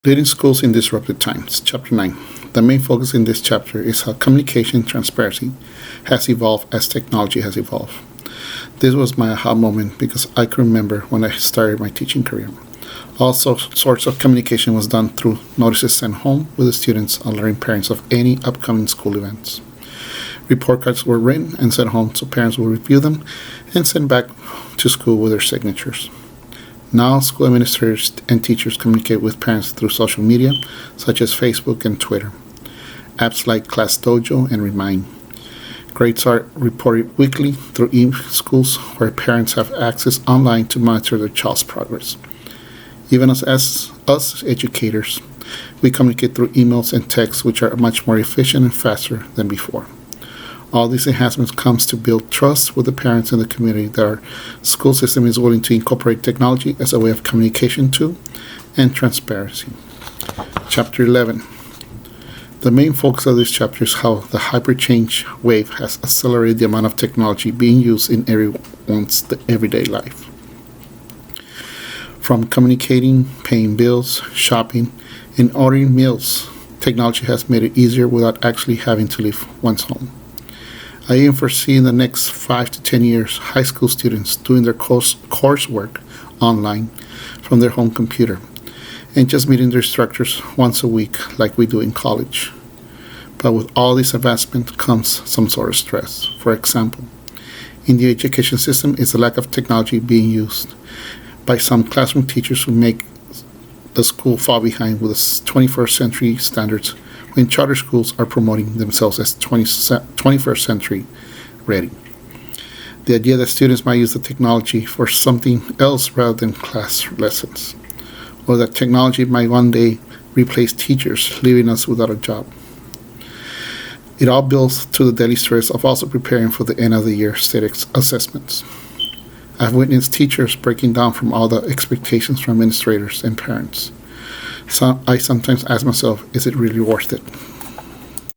Leading Schools in Disruptive Times, Chapter 9. The main focus in this chapter is how communication transparency has evolved as technology has evolved. This was my aha moment because I can remember when I started my teaching career. All sorts of communication was done through notices sent home with the students alerting parents of any upcoming school events. Report cards were written and sent home so parents would review them and send back to school with their signatures. Now, school administrators and teachers communicate with parents through social media, such as Facebook and Twitter. Apps like Class Dojo and Remind. Grades are reported weekly through e-schools where parents have access online to monitor their child's progress. Even as us educators, we communicate through emails and texts, which are much more efficient and faster than before. All these enhancements comes to build trust with the parents and the community that our school system is willing to incorporate technology as a way of communication too and transparency. Chapter 11. The main focus of this chapter is how the hyper-change wave has accelerated the amount of technology being used in everyone's everyday life. From communicating, paying bills, shopping, and ordering meals, technology has made it easier without actually having to leave one's home. I even foresee in the next 5 to 10 years high school students doing their coursework online from their home computer and just meeting their instructors once a week like we do in college. But with all this advancement comes some sort of stress. For example, in the education system is the lack of technology being used by some classroom teachers who make the school fall behind with the 21st century standards when charter schools are promoting themselves as 21st century ready. The idea that students might use the technology for something else rather than class lessons, or that technology might one day replace teachers, leaving us without a job. It all builds to the daily stress of also preparing for the end of the year state assessments. I've witnessed teachers breaking down from all the expectations from administrators and parents. So I sometimes ask myself, is it really worth it?